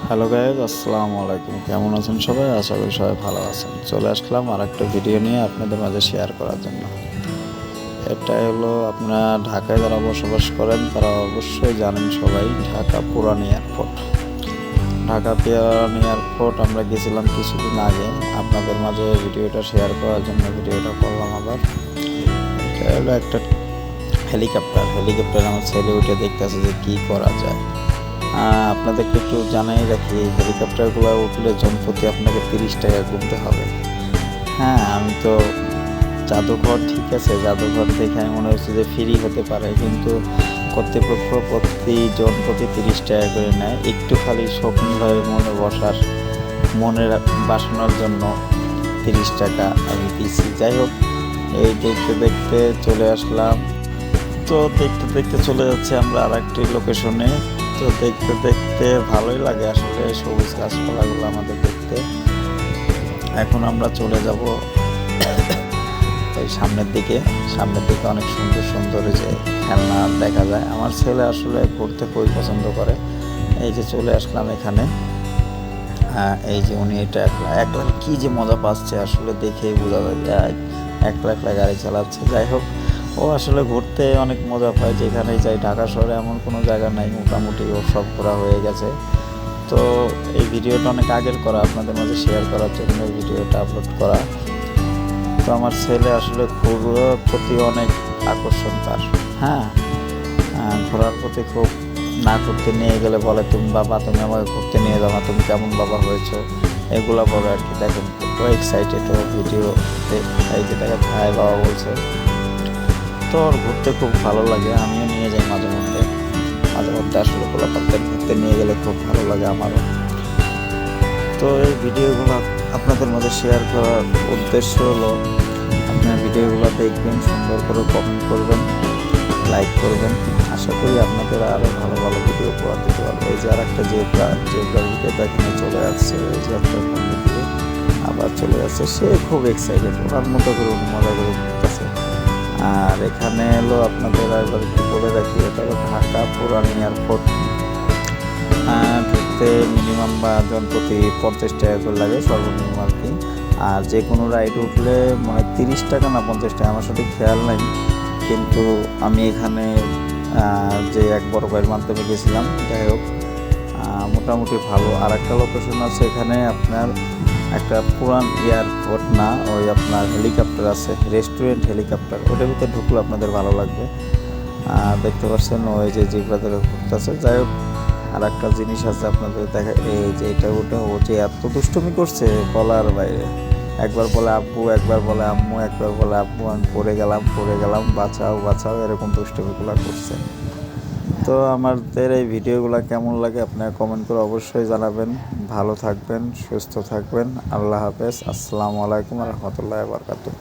Hello guys, আসসালামু আলাইকুম। কেমন আছেন সবাই? আশা করি সবাই ভালো আছেন। চলে আসলাম আর একটা ভিডিও নিয়ে আপনাদের মাঝে শেয়ার করার জন্য। এটা হলো আপনারা ঢাকায় যারা বসবাস করেন তারা অবশ্যই জানেন সবাই ঢাকা পুরান এয়ারপোর্ট। ঢাকা পুরান এয়ারপোর্ট আমরা গেছিলাম কিছুদিন আগে। আপনাদের মাঝে ভিডিওটা শেয়ার করার জন্য ভিডিওটা করলাম আবার। এটা হলো একটা হেলিকপ্টার আমার ছেলে উঠে দেখতেছে যে কী করা যায়। আপনাদেরকে একটু জানাই রাখি, হেলিকপ্টারগুলো উঠলে জনপ্রতি আপনাকে 30 টাকা গুনতে হবে। হ্যাঁ, আমি তো জাদুঘর, ঠিক আছে, জাদুঘর দেখে আমি মনে হচ্ছে যে ফ্রি হতে পারে, কিন্তু কর্তৃপক্ষ প্রতি 30 টাকা করে নেয়। একটু খালি স্বপ্নভাবে মনের বাসনার জন্য 30 টাকা আমি দিয়েছি। যাই হোক, এই দেখতে দেখতে চলে আসলাম। তো দেখতে দেখতে চলে যাচ্ছে আমরা আর একটি লোকেশনে। তো দেখতে দেখতে ভালোই লাগে আসলে সবুজ গাছপালাগুলো আমাদের দেখতে। এখন আমরা চলে যাব ওই সামনের দিকে অনেক সুন্দর সুন্দর যে খেলনা দেখা যায়। আমার ছেলে আসলে ঘুরতে খুবই পছন্দ করে। এই যে চলে আসলাম এখানে। এই যে উনি এটা একলা কি যে মজা পাচ্ছে আসলে দেখেই বোঝা যায়, একলা গাড়ি চালাচ্ছে। যাই হোক, ও আসলে ঘুরতে অনেক মজা পায়। যেখানেই যাই, ঢাকা শহরে এমন কোনো জায়গা নাই, মোটামুটি ও সব ঘোরা হয়ে গেছে। তো এই ভিডিওটা অনেক আগের করা, আপনাদের মাঝে শেয়ার করার জন্য এই ভিডিওটা আপলোড করা। তো আমার ছেলে আসলে ঘোরার প্রতি অনেক আকর্ষণ তার। হ্যাঁ, ঘোরার প্রতি খুব, না ঘুরতে নিয়ে গেলে বলে তুমি বাবা, তুমি আমাকে ঘুরতে নিয়ে যাও না, তুমি কেমন বাবা হয়েছো, এগুলা বলে আর কি। দেখেন কত এক্সাইটেড ও ভিডিওতে। এই যে দেখেন ভাই বাবা বলছে। তো ওর ঘুরতে খুব ভালো লাগে, আমিও নিয়ে যাই মাঝে মধ্যে আসলে গোলাপাড়াতে ঘুরতে নিয়ে গেলে খুব ভালো লাগে আমারও। তো এই ভিডিওগুলো আপনাদের মধ্যে শেয়ার করার উদ্দেশ্য হলো আপনার ভিডিওগুলো দেখবেন, সুন্দর করে কমেন্ট করবেন, লাইক করবেন। আশা করি আপনাদের আরও ভালো ভালো ভিডিও উপহার দিতে পারবো। এই যে আর একটা জেব্রার ভিডিও এখানে চলে আসছে, এই যে একটা বন্ধু দিয়ে আবার চলে যাচ্ছে। সে খুব এক্সাইটেড, ওনার মতো করে উনি মজা করে ঘুরতেছে। আর এখানে এলো আপনাদের একবার একটু বলে রাখি, এটা হলো ঢাকা পুরান এয়ারপোর্ট। ঢুকতে মিনিমাম বা জনপ্রতি 50 টাকা করে লাগে সর্বনিম্ন আর কি। আর যে কোনো রাইড উঠলে মানে 30 টাকা না 50 টাকা, আমার সঠিক খেয়াল নাই। কিন্তু আমি এখানে যে এক বড় ভাইয়ের মাধ্যমে গেছিলাম। যাই হোক, মোটামুটি ভালো। আর একটা লোকেশন আছে এখানে আপনার, একটা পুরান এয়ারপোর্ট না, ওই আপনার হেলিকপ্টার আছে, রেস্টুরেন্ট হেলিকপ্টার, ওটার ভিতরে ঢুকলে আপনাদের ভালো লাগবে। দেখতে পাচ্ছেন ওই যে জিব্রাদের ঘুরতেছে। যাই হোক, আর একটা জিনিস আছে আপনাদের দেখা, এই যে এটা ওটা, ও যে এত দুষ্টুমি করছে বলার বাইরে। একবার বলে আব্বু, একবার বলে আম্মু, একবার বলে আব্বু আমি পড়ে গেলাম, বাঁচাও, এরকম দুষ্টুমিগুলো করছে। তো আমাদের এই ভিডিওগুলো কেমন লাগে আপনারা কমেন্ট করে অবশ্যই জানাবেন। ভালো থাকবেন, সুস্থ থাকবেন। আল্লাহ হাফেজ। আসসালামু আলাইকুম ওয়া রাহমাতুল্লাহি ওয়া বারাকাতুহু।